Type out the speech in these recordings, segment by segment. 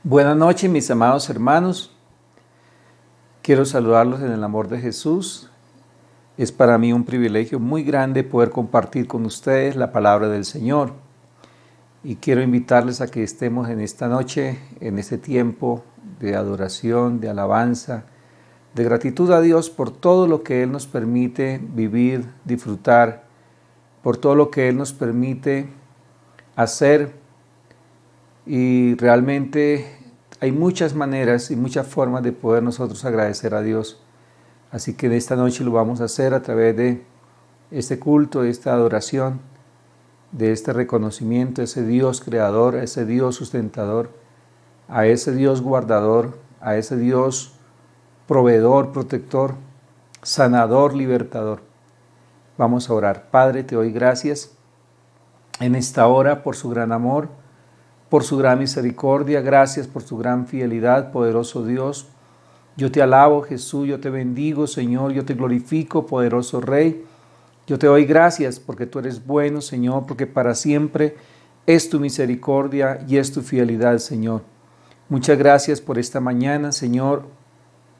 Buenas noches, mis amados hermanos. Quiero saludarlos en el amor de Jesús. Es para mí un privilegio muy grande poder compartir con ustedes la palabra del Señor. Y quiero invitarles a que estemos en esta noche, en este tiempo de adoración, de alabanza, de gratitud a Dios por todo lo que Él nos permite vivir, disfrutar, por todo lo que Él nos permite hacer. Y realmente hay muchas maneras y muchas formas de poder nosotros agradecer a Dios. Así que esta noche lo vamos a hacer a través de este culto, de esta adoración, de este reconocimiento a ese Dios creador, a ese Dios sustentador, a ese Dios guardador, a ese Dios proveedor, protector, sanador, libertador. Vamos a orar. Padre, te doy gracias en esta hora por su gran amor, por su gran misericordia. Gracias por su gran fidelidad, poderoso Dios. Yo te alabo, Jesús, yo te bendigo, Señor, yo te glorifico, poderoso Rey. Yo te doy gracias porque tú eres bueno, Señor, porque para siempre es tu misericordia y es tu fidelidad, Señor. Muchas gracias por esta mañana, Señor.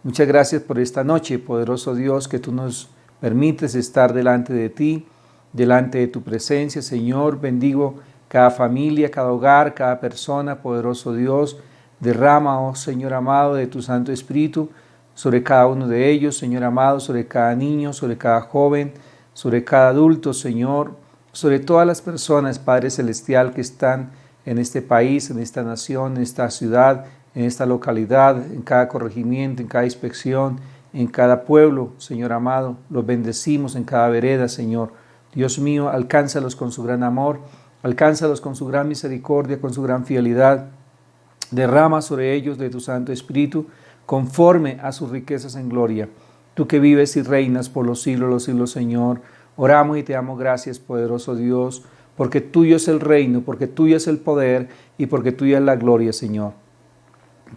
Muchas gracias por esta noche, poderoso Dios, que tú nos permites estar delante de ti, delante de tu presencia, Señor. Bendigo cada familia, cada hogar, cada persona, poderoso Dios. Derrama, oh Señor amado, de tu Santo Espíritu sobre cada uno de ellos, Señor amado, sobre cada niño, sobre cada joven, sobre cada adulto, Señor, sobre todas las personas, Padre Celestial, que están en este país, en esta nación, en esta ciudad, en esta localidad, en cada corregimiento, en cada inspección, en cada pueblo, Señor amado. Los bendecimos en cada vereda, Señor. Dios mío, alcánzalos con su gran amor, alcánzalos con su gran misericordia, con su gran fidelidad. Derrama sobre ellos de tu Santo Espíritu, conforme a sus riquezas en gloria. Tú que vives y reinas por los siglos, Señor, oramos y te damos gracias, poderoso Dios, porque tuyo es el reino, porque tuyo es el poder y porque tuya es la gloria, Señor.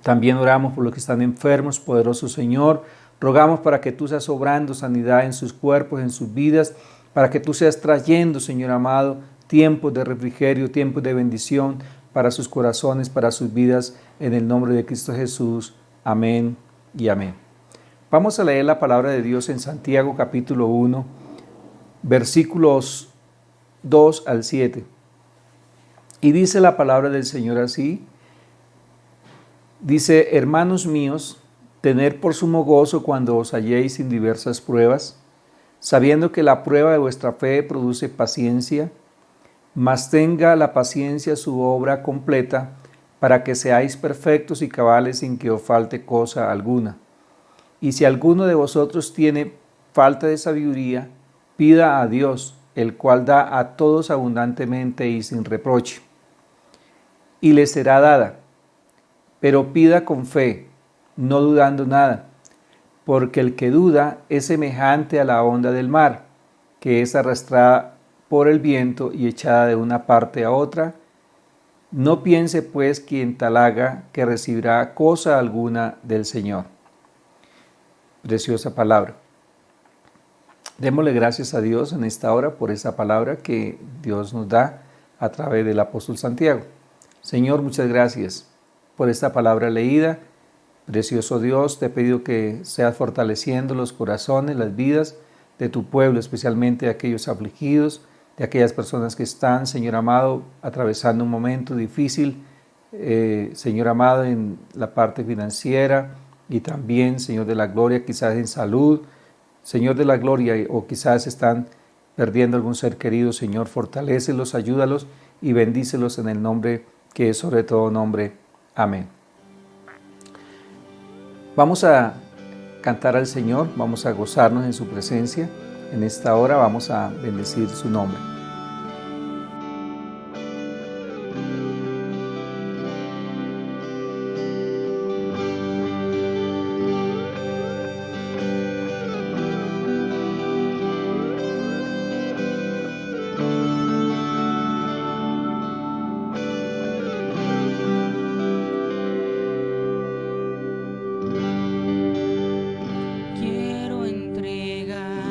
También oramos por los que están enfermos, poderoso Señor. Rogamos para que tú seas obrando sanidad en sus cuerpos, en sus vidas, para que tú seas trayendo, Señor amado, tiempos de refrigerio, tiempos de bendición para sus corazones, para sus vidas, en el nombre de Cristo Jesús. Amén y amén. Vamos a leer la palabra de Dios en Santiago capítulo 1, versículos 2 al 7. Y dice la palabra del Señor así. Dice: hermanos míos, tened por sumo gozo cuando os halléis en diversas pruebas, sabiendo que la prueba de vuestra fe produce paciencia, mas tenga la paciencia su obra completa, para que seáis perfectos y cabales sin que os falte cosa alguna. Y si alguno de vosotros tiene falta de sabiduría, pida a Dios, el cual da a todos abundantemente y sin reproche, y le será dada. Pero pida con fe, no dudando nada, porque el que duda es semejante a la onda del mar, que es arrastrada por el viento y echada de una parte a otra. No piense pues quien tal haga que recibirá cosa alguna del Señor. Preciosa palabra. Démosle gracias a Dios en esta hora por esa palabra que Dios nos da a través del apóstol Santiago. Señor, muchas gracias por esta palabra leída. Precioso Dios, te he pedido que seas fortaleciendo los corazones, las vidas de tu pueblo, especialmente de aquellos afligidos, de aquellas personas que están, Señor amado, atravesando un momento difícil, Señor amado, en la parte financiera y también, Señor de la gloria, quizás en salud, Señor de la gloria, o quizás están perdiendo algún ser querido. Señor, fortalécelos, ayúdalos y bendícelos en el nombre que es sobre todo nombre. Amén. Vamos a cantar al Señor, vamos a gozarnos en su presencia. En esta hora vamos a bendecir su nombre. Quiero entregar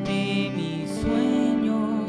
de mis sueños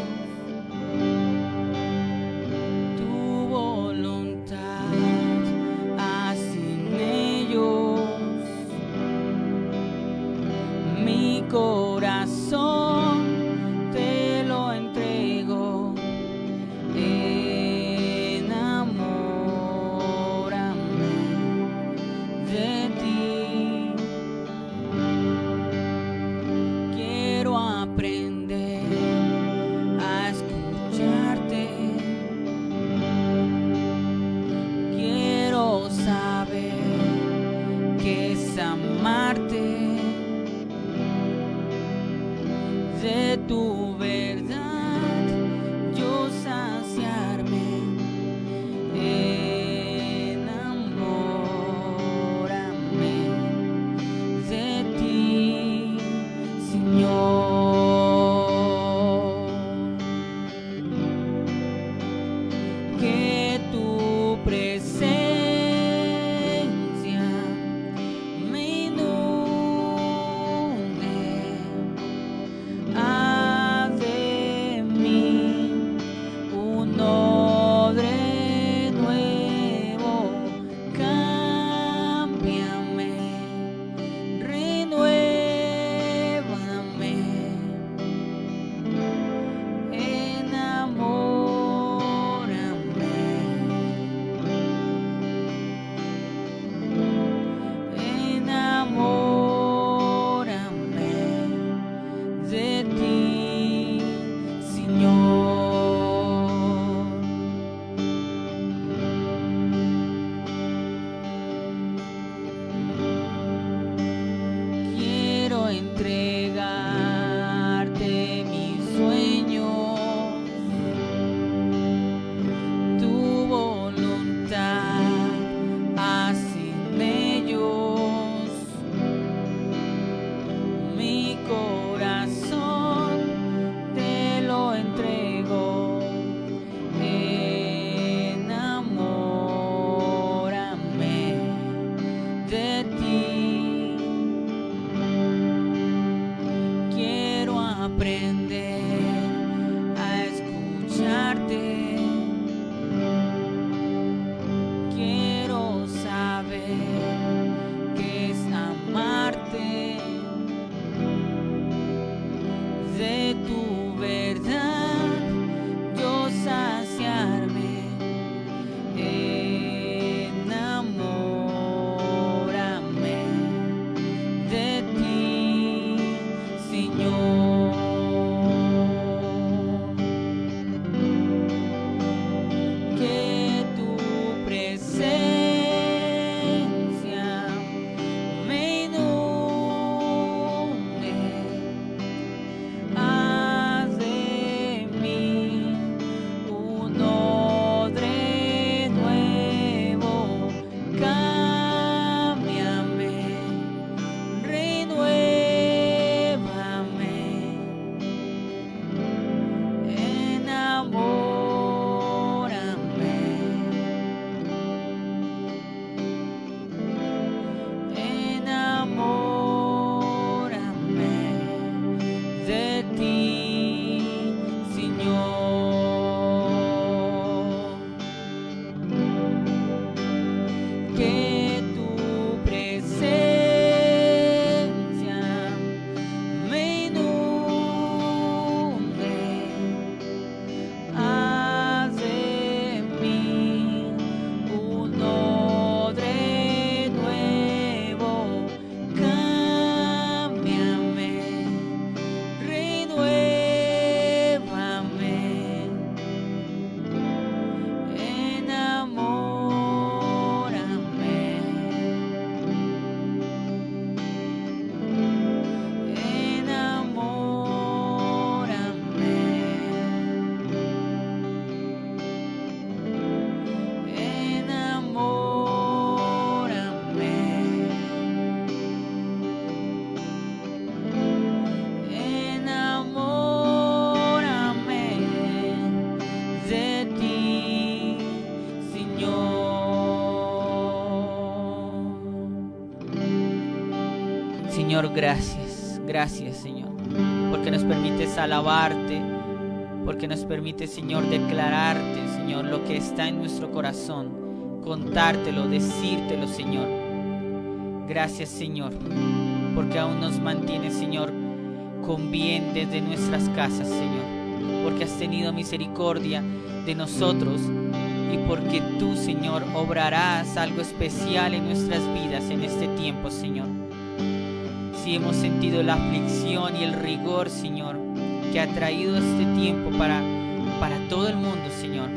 es amarte, de tu verdad yo saciarme. Enamórame de ti, Señor. Que tu presencia me inunde, haz de mí un odre nuevo, cámbiame, renuévame, enamórame, enamórame de ti, Señor. Quiero entregarte mis sueños, tu voluntad, haz en ellos. Mi corazón te lo entrego, enamórame de ti. Quiero aprender a escucharte, quiero saber qué es amarte, de tu verdad yo saciarme, enamórame de ti, Señor. Que tu presencia me inunde, haz de mí un odre nuevo, cámbiame, renuévame, enamórame, enamórame de ti, Señor. Que tu presencia me inunde, haz de mí un odre nuevo, cámbiame, renuévame, enamórame, enamórame, enamórame de ti, Señor. Señor, gracias, gracias, Señor, porque nos permites alabarte, porque nos permites, Señor, declararte, Señor, lo que está en nuestro corazón, contártelo, decírtelo, Señor. Gracias, Señor, porque aún nos mantienes, Señor, con bien desde nuestras casas, Señor, porque has tenido misericordia de nosotros y porque tú, Señor, obrarás algo especial en nuestras vidas en este tiempo, Señor. Si hemos sentido la aflicción y el rigor, Señor, que ha traído este tiempo para todo el mundo, Señor,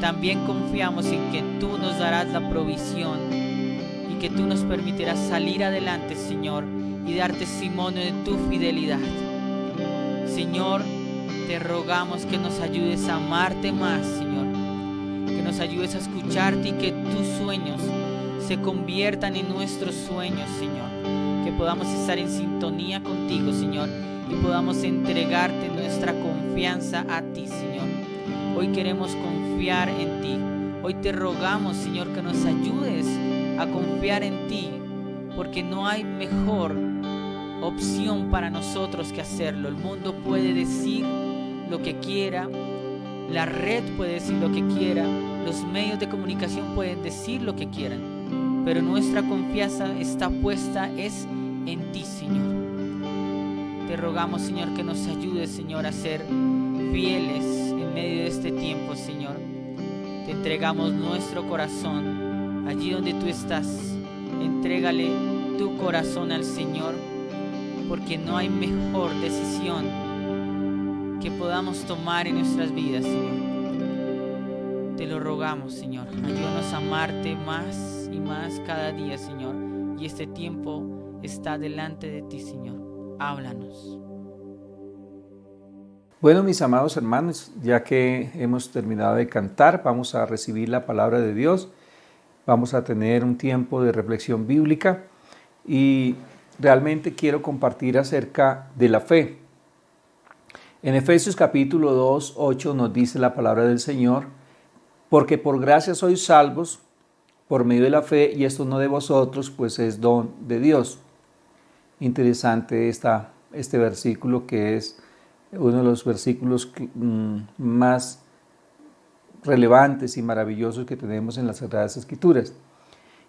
también confiamos en que tú nos darás la provisión y en que tú nos permitirás salir adelante, Señor, y dar testimonio de tu fidelidad. Señor, te rogamos que nos ayudes a amarte más, Señor, que nos ayudes a escucharte y que tus sueños se conviertan en nuestros sueños, Señor, que podamos estar en sintonía contigo, Señor, y podamos entregarte nuestra confianza a ti, Señor. Hoy queremos confiar en ti. Hoy te rogamos, Señor, que nos ayudes a confiar en ti, porque no hay mejor opción para nosotros que hacerlo. El mundo puede decir lo que quiera, la red puede decir lo que quiera, los medios de comunicación pueden decir lo que quieran, pero nuestra confianza está puesta en ti, Señor. Te rogamos, Señor, que nos ayudes, Señor, a ser fieles en medio de este tiempo, Señor. Te entregamos nuestro corazón allí donde tú estás. Entrégale tu corazón al Señor, porque no hay mejor decisión que podamos tomar en nuestras vidas, Señor. Te lo rogamos, Señor. Ayúdanos a amarte más y más cada día, Señor. Y este tiempo está delante de ti, Señor. Háblanos. Bueno, mis amados hermanos, ya que hemos terminado de cantar, vamos a recibir la palabra de Dios. Vamos a tener un tiempo de reflexión bíblica y realmente quiero compartir acerca de la fe. En Efesios capítulo 2, 8 nos dice la palabra del Señor: porque por gracia sois salvos por medio de la fe, y esto no de vosotros, pues es don de Dios. Interesante este versículo, que es uno de los versículos más relevantes y maravillosos que tenemos en las Sagradas Escrituras.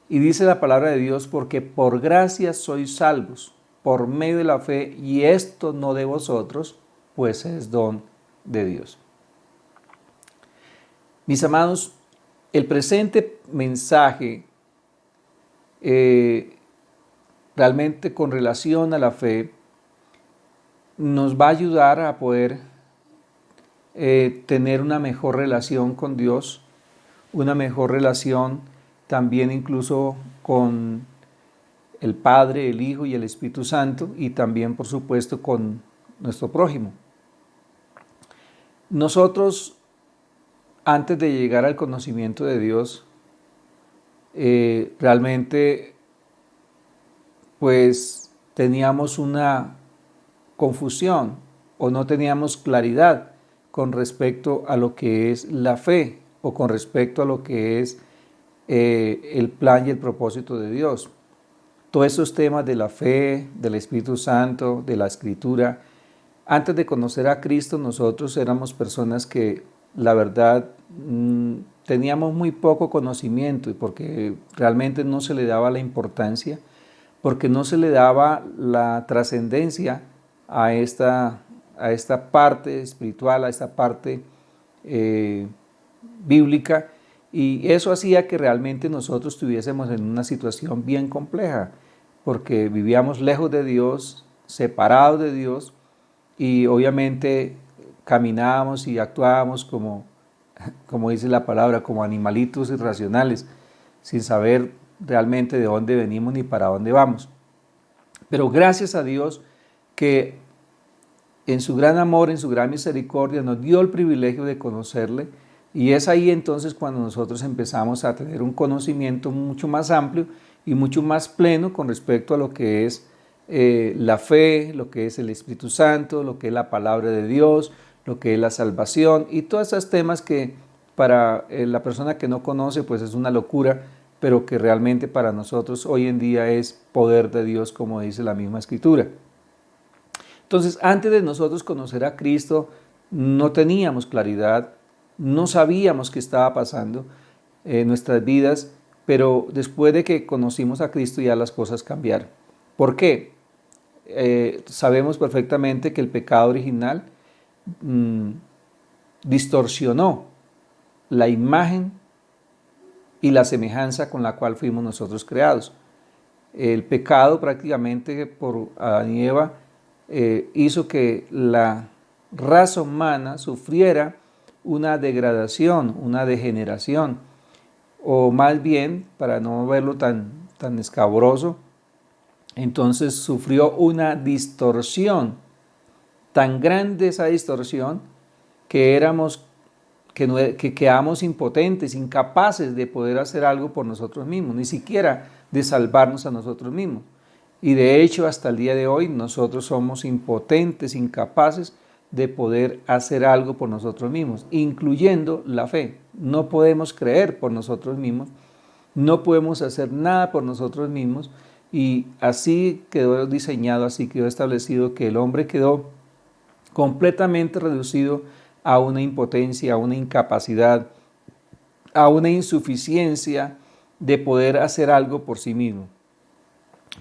Y dice la palabra de Dios: porque por gracia sois salvos por medio de la fe, y esto no de vosotros, pues es don de Dios. Mis amados, el presente mensaje realmente con relación a la fe nos va a ayudar a poder tener una mejor relación con Dios, una mejor relación también incluso con el Padre, el Hijo y el Espíritu Santo, y también, por supuesto, con nuestro prójimo. Nosotros, antes de llegar al conocimiento de Dios, realmente pues teníamos una confusión o no teníamos claridad con respecto a lo que es la fe o con respecto a lo que es el plan y el propósito de Dios. Todos esos temas de la fe, del Espíritu Santo, de la Escritura. Antes de conocer a Cristo, nosotros éramos personas que, la verdad, teníamos muy poco conocimiento, y porque realmente no se le daba la importancia, porque no se le daba la trascendencia a esta parte espiritual, a esta parte bíblica, y eso hacía que realmente nosotros estuviésemos en una situación bien compleja, porque vivíamos lejos de Dios, separados de Dios, y obviamente caminábamos y actuábamos como dice la palabra, como animalitos irracionales, sin saber realmente de dónde venimos ni para dónde vamos. Pero gracias a Dios que en su gran amor, en su gran misericordia, nos dio el privilegio de conocerle, y es ahí entonces cuando nosotros empezamos a tener un conocimiento mucho más amplio y mucho más pleno con respecto a lo que es la fe, lo que es el Espíritu Santo, lo que es la palabra de Dios, lo que es la salvación, y todos esos temas que para la persona que no conoce pues es una locura, pero que realmente para nosotros hoy en día es poder de Dios, como dice la misma Escritura. Entonces, antes de nosotros conocer a Cristo, no teníamos claridad, no sabíamos qué estaba pasando en nuestras vidas, pero después de que conocimos a Cristo ya las cosas cambiaron. ¿Por qué? Sabemos perfectamente que el pecado original distorsionó la imagen y la semejanza con la cual fuimos nosotros creados. El pecado prácticamente por Adán y Eva hizo que la raza humana sufriera una degradación, una degeneración, o más bien, para no verlo tan tan escabroso, entonces sufrió una distorsión, tan grande esa distorsión que que quedamos impotentes, incapaces de poder hacer algo por nosotros mismos, ni siquiera de salvarnos a nosotros mismos. Y de hecho, hasta el día de hoy, nosotros somos impotentes, incapaces de poder hacer algo por nosotros mismos, incluyendo la fe. No podemos creer por nosotros mismos, no podemos hacer nada por nosotros mismos, y así quedó diseñado, así quedó establecido que el hombre quedó completamente reducido a una impotencia, a una incapacidad, a una insuficiencia de poder hacer algo por sí mismo.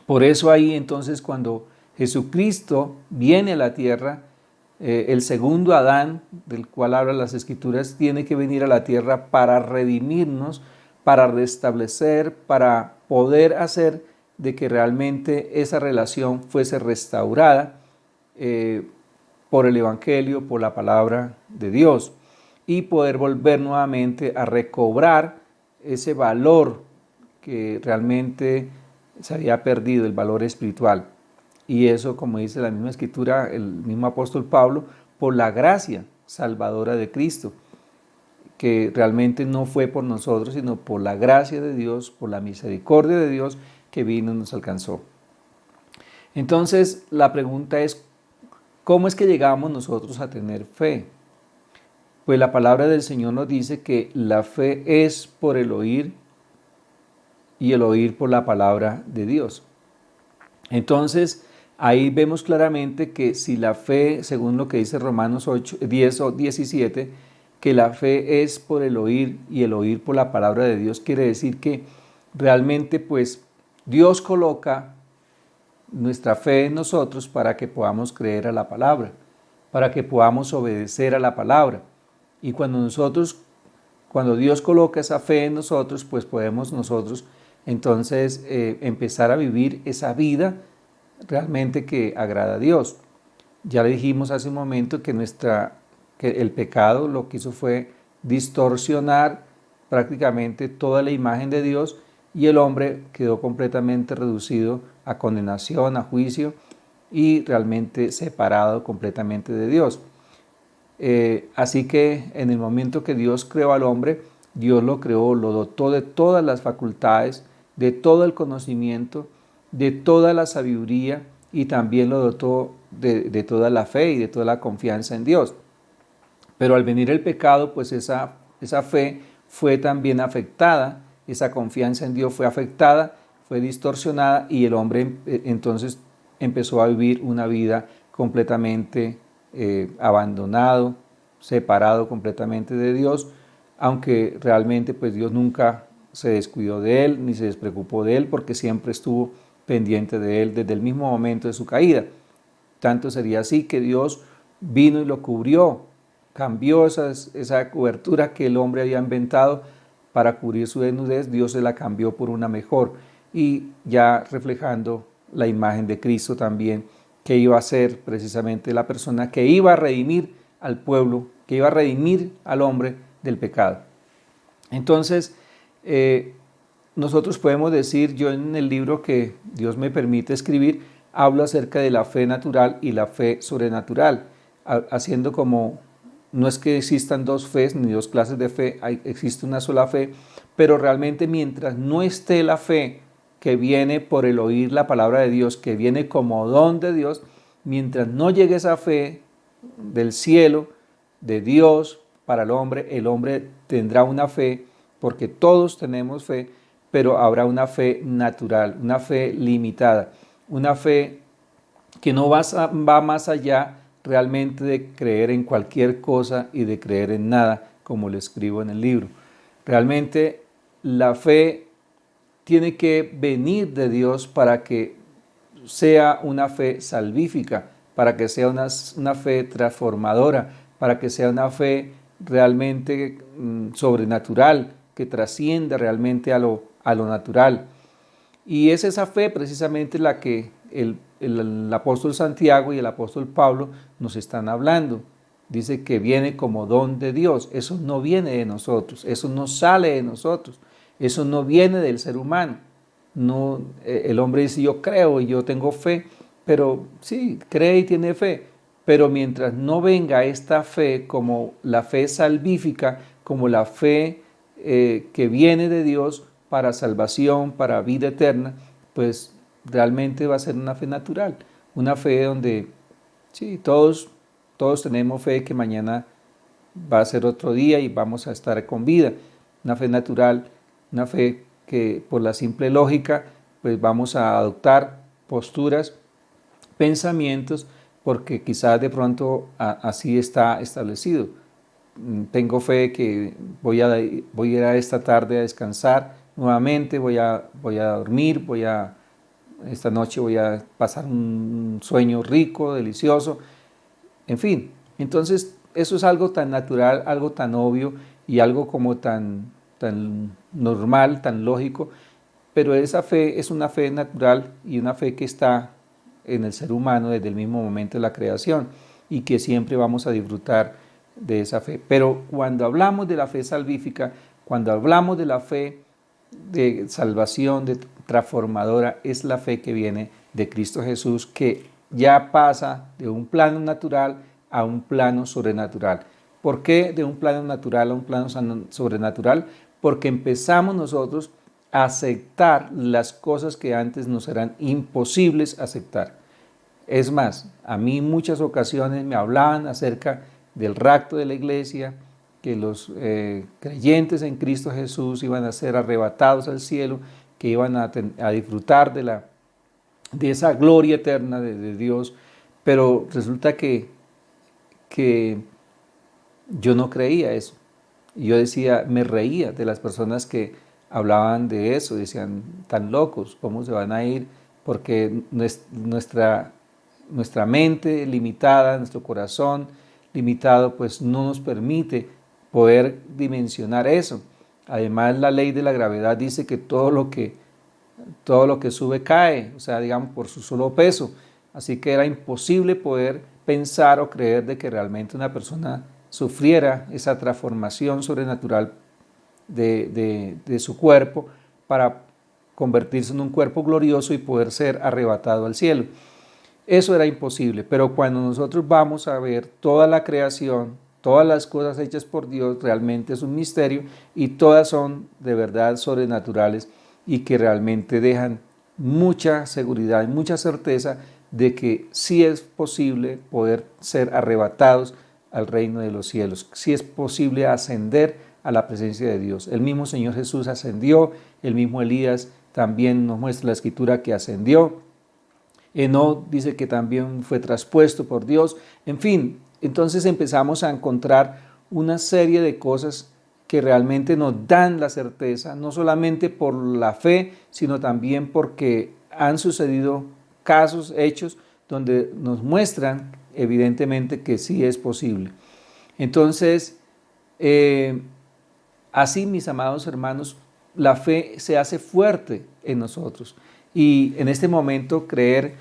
Por eso ahí entonces cuando Jesucristo viene a la tierra, el segundo Adán, del cual hablan las Escrituras, tiene que venir a la tierra para redimirnos, para restablecer, para poder hacer de que realmente esa relación fuese restaurada por el Evangelio, por la palabra de Dios, y poder volver nuevamente a recobrar ese valor que realmente se había perdido, el valor espiritual. Y eso, como dice la misma Escritura, el mismo apóstol Pablo, por la gracia salvadora de Cristo, que realmente no fue por nosotros, sino por la gracia de Dios, por la misericordia de Dios que vino y nos alcanzó. Entonces, la pregunta es, ¿cómo es que llegamos nosotros a tener fe? Pues la palabra del Señor nos dice que la fe es por el oír y el oír por la palabra de Dios. Entonces, ahí vemos claramente que si la fe, según lo que dice Romanos 10 o 17, que la fe es por el oír y el oír por la palabra de Dios, quiere decir que realmente pues Dios coloca nuestra fe en nosotros para que podamos creer a la palabra, para que podamos obedecer a la palabra. Y cuando Dios coloca esa fe en nosotros, pues podemos nosotros entonces empezar a vivir esa vida realmente que agrada a Dios. Ya le dijimos hace un momento que el pecado lo que hizo fue distorsionar prácticamente toda la imagen de Dios, y el hombre quedó completamente reducido a condenación, a juicio, y realmente separado completamente de Dios. Así que en el momento que Dios creó al hombre, Dios lo creó, lo dotó de todas las facultades, de todo el conocimiento, de toda la sabiduría, y también lo dotó de toda la fe y de toda la confianza en Dios. Pero al venir el pecado, pues esa fe fue también afectada, esa confianza en Dios fue afectada, fue distorsionada, y el hombre entonces empezó a vivir una vida completamente abandonado, separado completamente de Dios, aunque realmente pues Dios nunca se descuidó de él, ni se despreocupó de él, porque siempre estuvo pendiente de él desde el mismo momento de su caída. Tanto sería así que Dios vino y lo cubrió, cambió esa cobertura que el hombre había inventado para cubrir su desnudez, Dios se la cambió por una mejor, y ya reflejando la imagen de Cristo también, que iba a ser precisamente la persona que iba a redimir al pueblo, que iba a redimir al hombre del pecado. Entonces, nosotros podemos decir, yo en el libro que Dios me permite escribir, hablo acerca de la fe natural y la fe sobrenatural, haciendo como, no es que existan dos fes ni dos clases de fe, existe una sola fe, pero realmente mientras no esté la fe que viene por el oír la palabra de Dios, que viene como don de Dios, mientras no llegue esa fe del cielo, de Dios para el hombre tendrá una fe, porque todos tenemos fe, pero habrá una fe natural, una fe limitada, una fe que no va más allá realmente de creer en cualquier cosa y de creer en nada, como lo escribo en el libro. Realmente la fe tiene que venir de Dios para que sea una fe salvífica, para que sea una fe transformadora, para que sea una fe realmente sobrenatural, que trascienda realmente a lo natural. Y es esa fe precisamente la que el apóstol Santiago y el apóstol Pablo nos están hablando. Dice que viene como don de Dios. Eso no viene de nosotros, eso no sale de nosotros, eso no viene del ser humano. no, el hombre dice yo creo y yo tengo fe, pero sí, cree y tiene fe, pero mientras no venga esta fe como la fe salvífica, como la fe que viene de Dios para salvación, para vida eterna, pues realmente va a ser una fe natural, una fe donde sí, todos tenemos fe que mañana va a ser otro día y vamos a estar con vida, una fe natural, una fe que por la simple lógica pues vamos a adoptar posturas, pensamientos, porque quizás de pronto así está establecido. Tengo fe que voy a ir a esta tarde a descansar nuevamente, voy a dormir, esta noche voy a pasar un sueño rico, delicioso, en fin. Entonces eso es algo tan natural, algo tan obvio y algo como tan normal, tan lógico, pero esa fe es una fe natural y una fe que está en el ser humano desde el mismo momento de la creación y que siempre vamos a disfrutar de esa fe. Pero cuando hablamos de la fe salvífica, cuando hablamos de la fe de salvación, de transformadora, es la fe que viene de Cristo Jesús, que ya pasa de un plano natural a un plano sobrenatural. ¿Por qué de un plano natural a un plano sobrenatural? Porque empezamos nosotros a aceptar las cosas que antes nos eran imposibles aceptar. Es más, a mí en muchas ocasiones me hablaban acerca del rapto de la iglesia, que los creyentes en Cristo Jesús iban a ser arrebatados al cielo, que iban a disfrutar de esa gloria eterna de Dios, pero resulta que yo no creía eso. Yo decía, me reía de las personas que hablaban de eso, decían, tan locos, ¿cómo se van a ir? Porque nuestra mente limitada, nuestro corazón limitado, pues no nos permite poder dimensionar eso. Además, la ley de la gravedad dice que todo lo que sube cae, o sea, digamos, por su solo peso. Así que era imposible poder pensar o creer de que realmente una persona sufriera esa transformación sobrenatural de su cuerpo para convertirse en un cuerpo glorioso y poder ser arrebatado al cielo. Eso era imposible, pero cuando nosotros vamos a ver toda la creación, todas las cosas hechas por Dios, realmente es un misterio y todas son de verdad sobrenaturales y que realmente dejan mucha seguridad y mucha certeza de que sí es posible poder ser arrebatados al reino de los cielos, sí es posible ascender a la presencia de Dios. El mismo Señor Jesús ascendió, el mismo Elías también nos muestra la escritura que ascendió. Enoc dice que también fue traspuesto por Dios. En fin, entonces empezamos a encontrar una serie de cosas que realmente nos dan la certeza, no solamente por la fe, sino también porque han sucedido casos, hechos, donde nos muestran evidentemente que sí es posible. Entonces, así, mis amados hermanos, la fe se hace fuerte en nosotros. Y en este momento creer,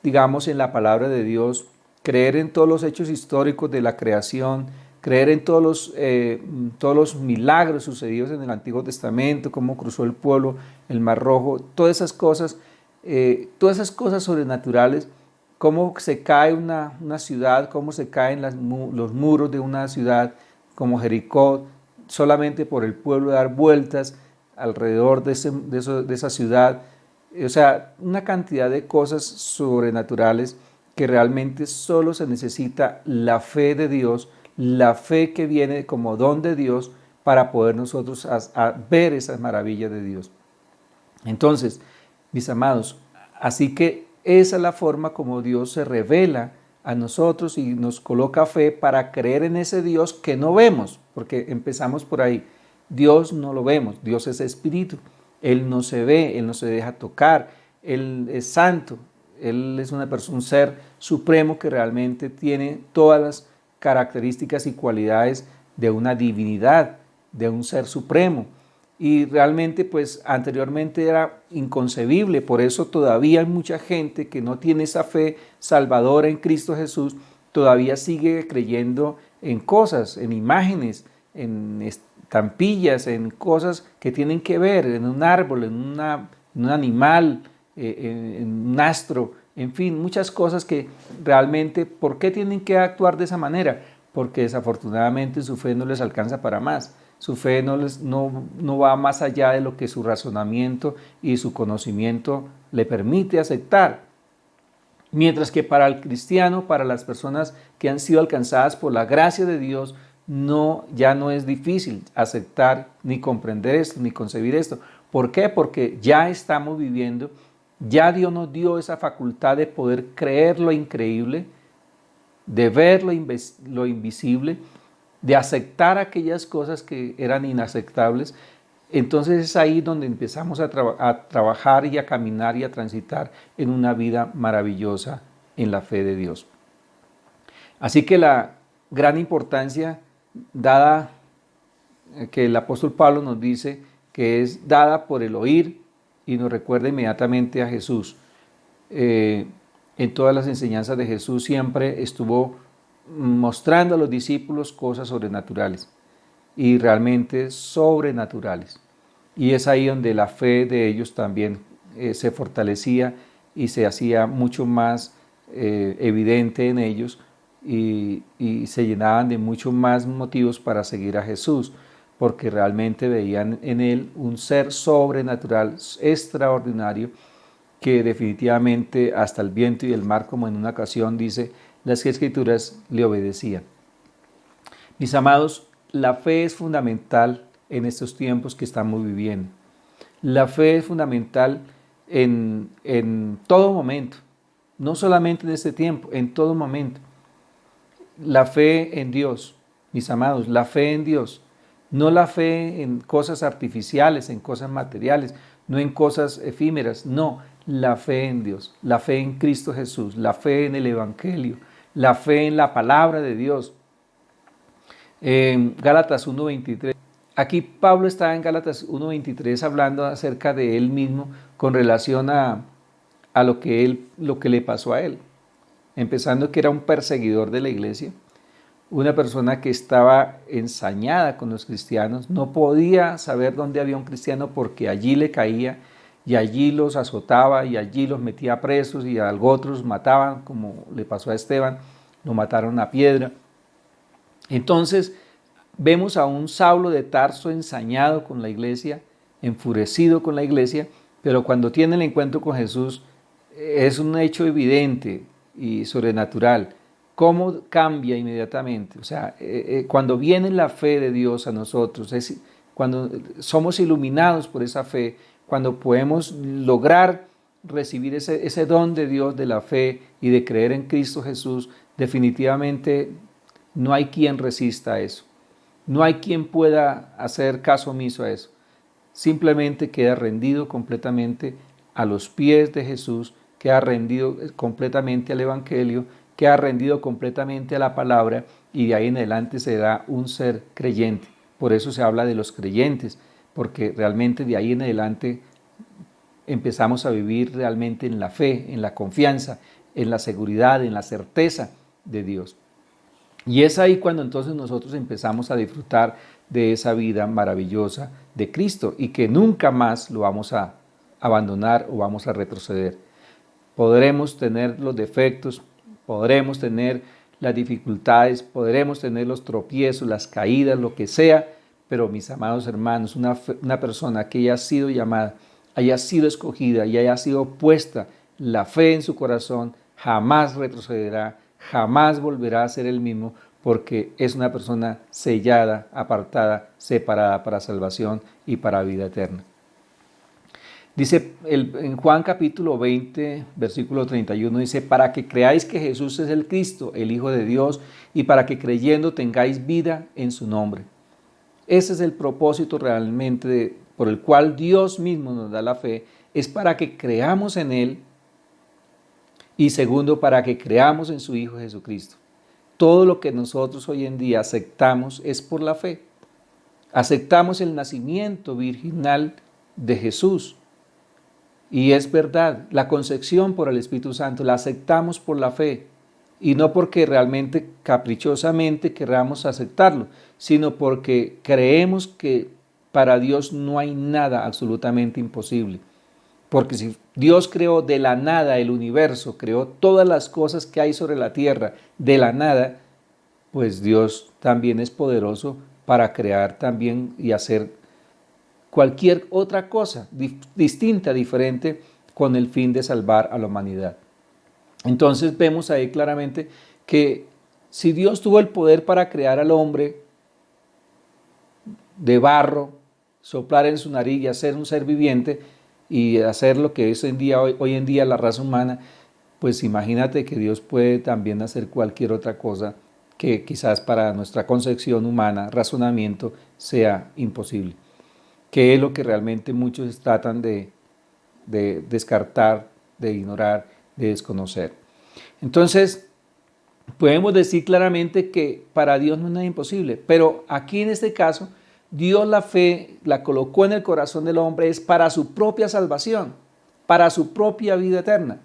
digamos, en la palabra de Dios, creer en todos los hechos históricos de la creación, creer en todos los milagros sucedidos en el Antiguo Testamento, cómo cruzó el pueblo, el Mar Rojo, todas esas cosas sobrenaturales, cómo se cae una ciudad, cómo se caen los muros de una ciudad como Jericó, solamente por el pueblo dar vueltas alrededor de esa ciudad. O sea, una cantidad de cosas sobrenaturales que realmente solo se necesita la fe de Dios, la fe que viene como don de Dios para poder nosotros a ver esas maravillas de Dios. Entonces, mis amados, así que esa es la forma como Dios se revela a nosotros y nos coloca fe para creer en ese Dios que no vemos, porque empezamos por ahí. Dios no lo vemos, Dios es espíritu, Él no se ve, Él no se deja tocar, Él es santo, Él es un ser supremo que realmente tiene todas las características y cualidades de una divinidad, de un ser supremo. Y realmente pues anteriormente era inconcebible, por eso todavía hay mucha gente que no tiene esa fe salvadora en Cristo Jesús, todavía sigue creyendo en cosas, en imágenes, en estampillas, en cosas que tienen que ver, en un árbol, en una en un animal, en un astro, en fin, muchas cosas que realmente, ¿por qué tienen que actuar de esa manera? Porque desafortunadamente su fe no les alcanza para más. Su fe no va más allá de lo que su razonamiento y su conocimiento le permite aceptar. Mientras que para el cristiano, para las personas que han sido alcanzadas por la gracia de Dios, ya no es difícil aceptar ni comprender esto, ni concebir esto. ¿Por qué? Porque ya estamos viviendo, ya Dios nos dio esa facultad de poder creer lo increíble, de ver lo invisible, de aceptar aquellas cosas que eran inaceptables. Entonces es ahí donde empezamos a trabajar y a caminar y a transitar en una vida maravillosa en la fe de Dios. Así que la gran importancia dada, que el apóstol Pablo nos dice, que es dada por el oír, y nos recuerda inmediatamente a Jesús. En todas las enseñanzas de Jesús siempre estuvo mostrando a los discípulos cosas sobrenaturales y realmente sobrenaturales. Y es ahí donde la fe de ellos también se fortalecía y se hacía mucho más evidente en ellos y se llenaban de mucho más motivos para seguir a Jesús, porque realmente veían en él un ser sobrenatural, extraordinario, que definitivamente hasta el viento y el mar, como en una ocasión dice, las Escrituras le obedecían. Mis amados, la fe es fundamental en estos tiempos que estamos viviendo. La fe es fundamental en todo momento, no solamente en este tiempo, en todo momento. La fe en Dios, mis amados, la fe en Dios, no la fe en cosas artificiales, en cosas materiales, no en cosas efímeras, no, la fe en Dios, la fe en Cristo Jesús, la fe en el Evangelio, la fe en la palabra de Dios. En Gálatas 1:23. Aquí Pablo está en Gálatas 1:23 hablando acerca de él mismo con relación a lo que le pasó a él. Empezando que era un perseguidor de la iglesia, una persona que estaba ensañada con los cristianos, no podía saber dónde había un cristiano porque allí le caía y allí los azotaba y allí los metía presos y a otros mataban, como le pasó a Esteban, lo mataron a piedra. Entonces vemos a un Saulo de Tarso ensañado con la iglesia, enfurecido con la iglesia, pero cuando tiene el encuentro con Jesús es un hecho evidente y sobrenatural. ¿Cómo cambia inmediatamente? O sea, cuando viene la fe de Dios a nosotros, cuando somos iluminados por esa fe, cuando podemos lograr recibir ese don de Dios de la fe y de creer en Cristo Jesús, definitivamente no hay quien resista a eso. No hay quien pueda hacer caso omiso a eso. Simplemente queda rendido completamente a los pies de Jesús, queda rendido completamente al Evangelio, queda rendido completamente a la palabra y de ahí en adelante se da un ser creyente. Por eso se habla de los creyentes, porque realmente de ahí en adelante empezamos a vivir realmente en la fe, en la confianza, en la seguridad, en la certeza de Dios. Y es ahí cuando entonces nosotros empezamos a disfrutar de esa vida maravillosa de Cristo y que nunca más lo vamos a abandonar o vamos a retroceder. Podremos tener los defectos, podremos tener las dificultades, podremos tener los tropiezos, las caídas, lo que sea, pero mis amados hermanos, una persona que haya sido llamada, haya sido escogida y haya sido puesta la fe en su corazón, jamás retrocederá, jamás volverá a ser el mismo, porque es una persona sellada, apartada, separada para salvación y para vida eterna. Dice en Juan capítulo 20, versículo 31, dice, para que creáis que Jesús es el Cristo, el Hijo de Dios, y para que creyendo tengáis vida en su nombre. Ese es el propósito realmente por el cual Dios mismo nos da la fe, es para que creamos en Él y segundo, para que creamos en su Hijo Jesucristo. Todo lo que nosotros hoy en día aceptamos es por la fe. Aceptamos el nacimiento virginal de Jesús. Y es verdad, la concepción por el Espíritu Santo la aceptamos por la fe. Y no porque realmente caprichosamente queramos aceptarlo, sino porque creemos que para Dios no hay nada absolutamente imposible. Porque si Dios creó de la nada el universo, creó todas las cosas que hay sobre la tierra de la nada, pues Dios también es poderoso para crear también y hacer cualquier otra cosa distinta, diferente, con el fin de salvar a la humanidad. Entonces vemos ahí claramente que si Dios tuvo el poder para crear al hombre de barro, soplar en su nariz y hacer un ser viviente y hacer lo que es hoy en día la raza humana, pues imagínate que Dios puede también hacer cualquier otra cosa que quizás para nuestra concepción humana, razonamiento, sea imposible. Que es lo que realmente muchos tratan de descartar, de ignorar, de desconocer. Entonces, podemos decir claramente que para Dios no es nada imposible, pero aquí en este caso, Dios la fe la colocó en el corazón del hombre es para su propia salvación, para su propia vida eterna,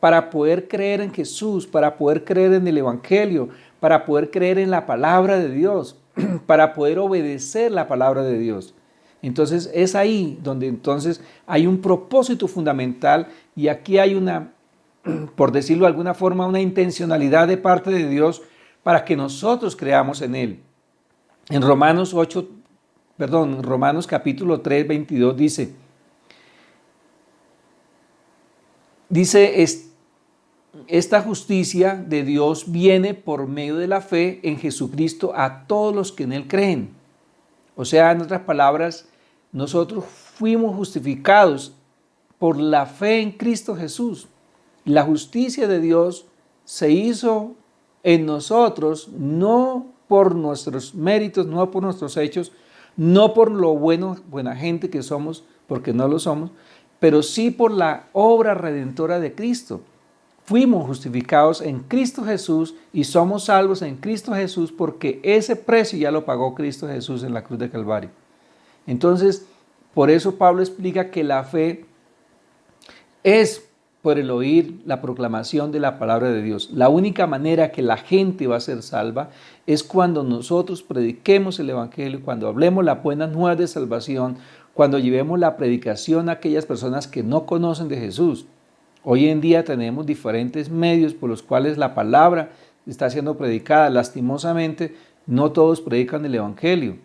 para poder creer en Jesús, para poder creer en el Evangelio, para poder creer en la palabra de Dios, para poder obedecer la palabra de Dios. Entonces es ahí donde entonces hay un propósito fundamental y aquí hay una, por decirlo de alguna forma, una intencionalidad de parte de Dios para que nosotros creamos en Él. En Romanos capítulo 3, 22 dice, esta justicia de Dios viene por medio de la fe en Jesucristo a todos los que en Él creen. O sea, en otras palabras, nosotros fuimos justificados por la fe en Cristo Jesús. La justicia de Dios se hizo en nosotros, no por nuestros méritos, no por nuestros hechos, no por lo buena gente que somos, porque no lo somos, pero sí por la obra redentora de Cristo. Fuimos justificados en Cristo Jesús y somos salvos en Cristo Jesús porque ese precio ya lo pagó Cristo Jesús en la cruz de Calvario. Entonces, por eso Pablo explica que la fe es por el oír la proclamación de la palabra de Dios. La única manera que la gente va a ser salva es cuando nosotros prediquemos el Evangelio, cuando hablemos la buena nueva de salvación, cuando llevemos la predicación a aquellas personas que no conocen de Jesús. Hoy en día tenemos diferentes medios por los cuales la palabra está siendo predicada. Lastimosamente, no todos predican el Evangelio,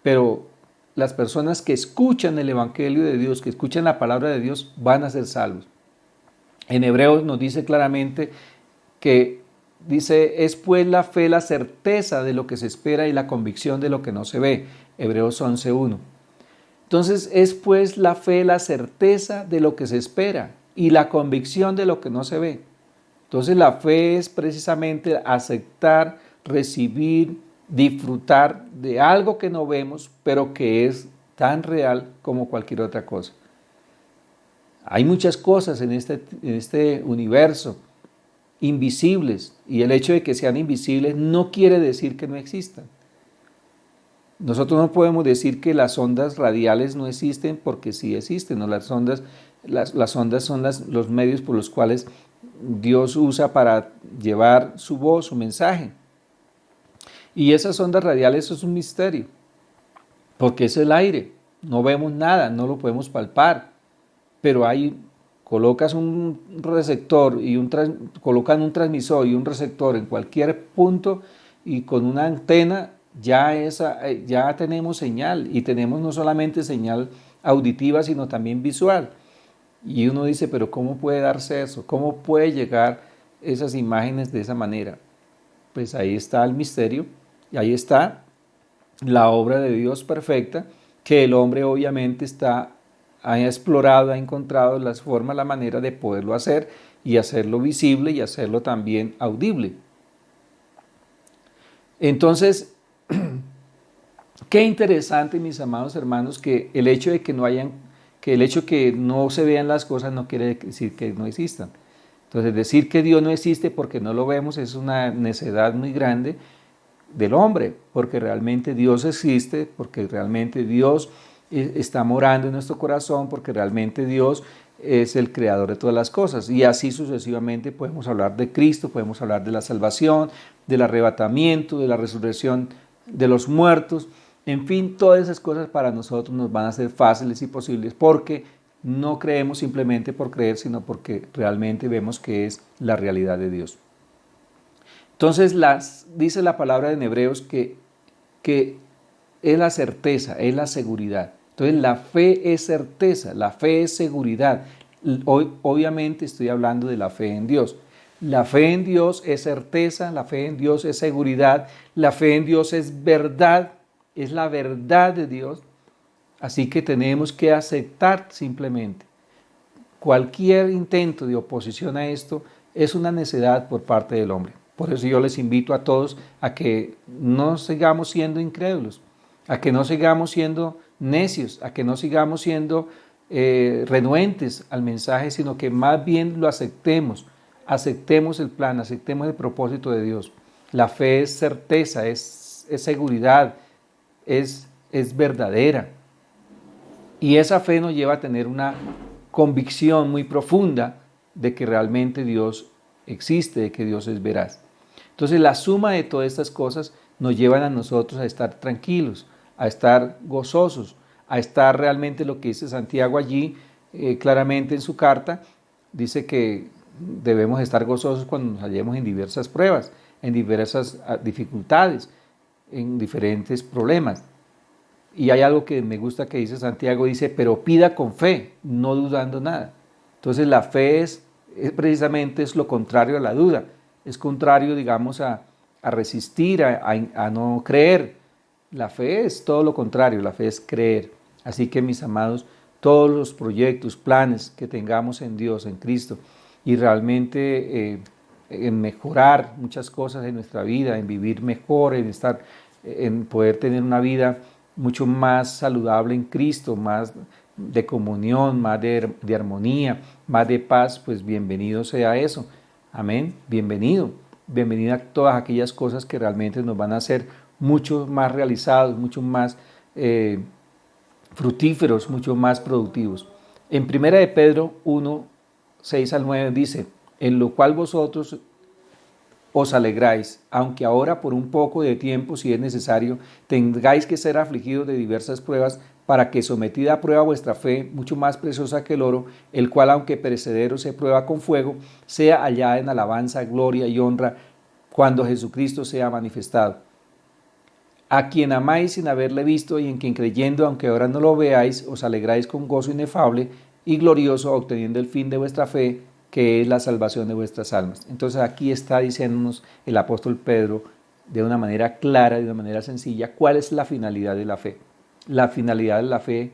pero las personas que escuchan el Evangelio de Dios, que escuchan la palabra de Dios, van a ser salvos. En Hebreos nos dice claramente que es pues la fe la certeza de lo que se espera y la convicción de lo que no se ve. Hebreos 11:1. Entonces es pues la fe la certeza de lo que se espera y la convicción de lo que no se ve. Entonces la fe es precisamente aceptar, recibir, disfrutar de algo que no vemos, pero que es tan real como cualquier otra cosa. Hay muchas cosas en este universo invisibles y el hecho de que sean invisibles no quiere decir que no existan. Nosotros no podemos decir que las ondas radiales no existen porque sí existen, ¿no? Las ondas son los medios por los cuales Dios usa para llevar su voz, su mensaje. Y esas ondas radiales es un misterio, porque es el aire, no vemos nada, no lo podemos palpar, pero colocas un receptor y colocan un transmisor y un receptor en cualquier punto y con una antena ya tenemos señal y tenemos no solamente señal auditiva sino también visual. Y uno dice, pero ¿cómo puede darse eso? ¿Cómo puede llegar esas imágenes de esa manera? Pues ahí está el misterio y ahí está la obra de Dios perfecta que el hombre obviamente ha explorado, ha encontrado las formas, la manera de poderlo hacer y hacerlo visible y hacerlo también audible. Entonces, qué interesante, mis amados hermanos, que el hecho de que no se vean las cosas no quiere decir que no existan. Entonces, decir que Dios no existe porque no lo vemos es una necedad muy grande del hombre, porque realmente Dios existe, porque realmente Dios está morando en nuestro corazón, porque realmente Dios es el creador de todas las cosas. Y así sucesivamente podemos hablar de Cristo, podemos hablar de la salvación, del arrebatamiento, de la resurrección de los muertos. En fin, todas esas cosas para nosotros nos van a ser fáciles y posibles porque No creemos simplemente por creer, sino porque realmente vemos que es la realidad de Dios. Entonces dice la palabra en Hebreos que es la certeza, es la seguridad. Entonces la fe es certeza, la fe es seguridad. Hoy, obviamente estoy hablando de la fe en Dios. La fe en Dios es certeza, la fe en Dios es seguridad, la fe en Dios es verdad, es la verdad de Dios. Así que tenemos que aceptar simplemente. Cualquier intento de oposición a esto es una necedad por parte del hombre. Por eso yo les invito a todos a que no sigamos siendo incrédulos, a que no sigamos siendo necios, a que no sigamos siendo renuentes al mensaje, sino que más bien lo aceptemos, aceptemos el plan, aceptemos el propósito de Dios. La fe es certeza, es seguridad, es verdadera. Y esa fe nos lleva a tener una convicción muy profunda de que realmente Dios existe, de que Dios es veraz. Entonces la suma de todas estas cosas nos llevan a nosotros a estar tranquilos, a estar gozosos, a estar realmente lo que dice Santiago allí, claramente en su carta, dice que debemos estar gozosos cuando nos hallemos en diversas pruebas, en diversas dificultades, en diferentes problemas. Y hay algo que me gusta que dice Santiago, dice, pero pida con fe, no dudando nada. Entonces la fe es precisamente es lo contrario a la duda, es contrario, digamos, a resistir, a no creer. La fe es todo lo contrario, la fe es creer. Así que mis amados, todos los proyectos, planes que tengamos en Dios, en Cristo, y realmente en mejorar muchas cosas en nuestra vida, en vivir mejor, en poder tener una vida mucho más saludable en Cristo, más de comunión, más de armonía, más de paz, pues bienvenido sea eso. Amén, bienvenido. Bienvenida a todas aquellas cosas que realmente nos van a hacer mucho más realizados, mucho más fructíferos, mucho más productivos. En 1 de Pedro 1, 6 al 9 dice, en lo cual vosotros os alegráis, aunque ahora por un poco de tiempo, si es necesario, tengáis que ser afligidos de diversas pruebas, para que sometida a prueba vuestra fe, mucho más preciosa que el oro, el cual aunque perecedero se prueba con fuego, sea hallada en alabanza, gloria y honra, cuando Jesucristo sea manifestado. A quien amáis sin haberle visto y en quien creyendo, aunque ahora no lo veáis, os alegráis con gozo inefable y glorioso, obteniendo el fin de vuestra fe, que es la salvación de vuestras almas. Entonces aquí está diciéndonos el apóstol Pedro de una manera clara, de una manera sencilla, cuál es la finalidad de la fe. La finalidad de la fe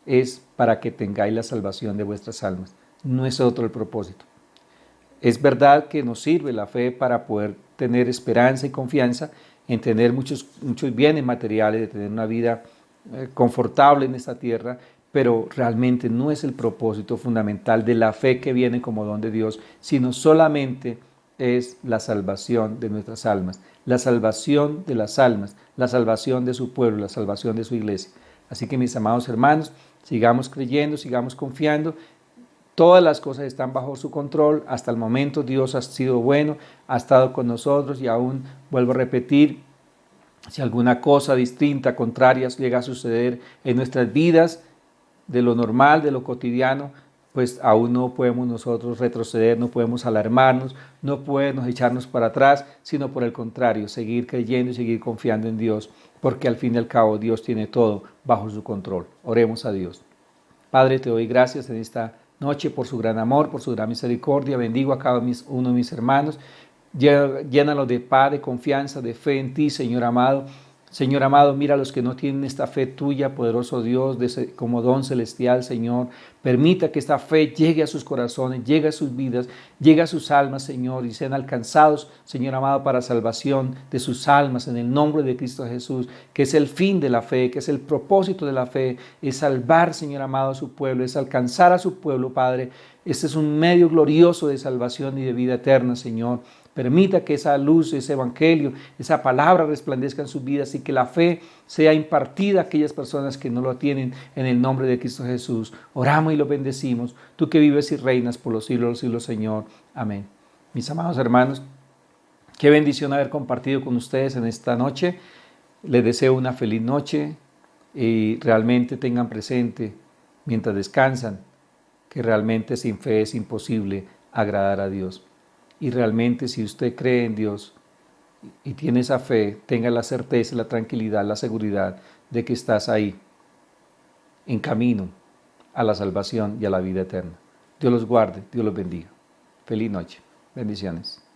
es para que tengáis la salvación de vuestras almas. No es otro el propósito. Es verdad que nos sirve la fe para poder tener esperanza y confianza en tener muchos bienes materiales, de tener una vida confortable en esta tierra, pero realmente no es el propósito fundamental de la fe que viene como don de Dios, sino solamente es la salvación de nuestras almas, la salvación de las almas, la salvación de su pueblo, la salvación de su iglesia. Así que mis amados hermanos, sigamos creyendo, sigamos confiando. Todas las cosas están bajo su control. Hasta el momento Dios ha sido bueno, ha estado con nosotros y aún, vuelvo a repetir, si alguna cosa distinta, contraria llega a suceder en nuestras vidas, de lo normal, de lo cotidiano, pues aún no podemos nosotros retroceder, no podemos alarmarnos, no podemos echarnos para atrás, sino por el contrario, seguir creyendo y seguir confiando en Dios, porque al fin y al cabo Dios tiene todo bajo su control. Oremos a Dios. Padre, te doy gracias en esta noche por su gran amor, por su gran misericordia. Bendigo a cada uno de mis hermanos. Llénalos de paz, de confianza, de fe en ti, Señor amado. Señor amado, mira a los que no tienen esta fe tuya, poderoso Dios, como don celestial, Señor. Permita que esta fe llegue a sus corazones, llegue a sus vidas, llegue a sus almas, Señor, y sean alcanzados, Señor amado, para salvación de sus almas, en el nombre de Cristo Jesús, que es el fin de la fe, que es el propósito de la fe, es salvar, Señor amado, a su pueblo, es alcanzar a su pueblo, Padre. Este es un medio glorioso de salvación y de vida eterna, Señor. Permita que esa luz, ese evangelio, esa palabra resplandezca en sus vidas y que la fe sea impartida a aquellas personas que no lo tienen, en el nombre de Cristo Jesús. Oramos y lo bendecimos. Tú que vives y reinas por los siglos de los siglos, Señor. Amén. Mis amados hermanos, qué bendición haber compartido con ustedes en esta noche. Les deseo una feliz noche y realmente tengan presente mientras descansan que realmente sin fe es imposible agradar a Dios. Y realmente si usted cree en Dios y tiene esa fe, tenga la certeza, la tranquilidad, la seguridad de que estás ahí, en camino a la salvación y a la vida eterna. Dios los guarde, Dios los bendiga. Feliz noche. Bendiciones.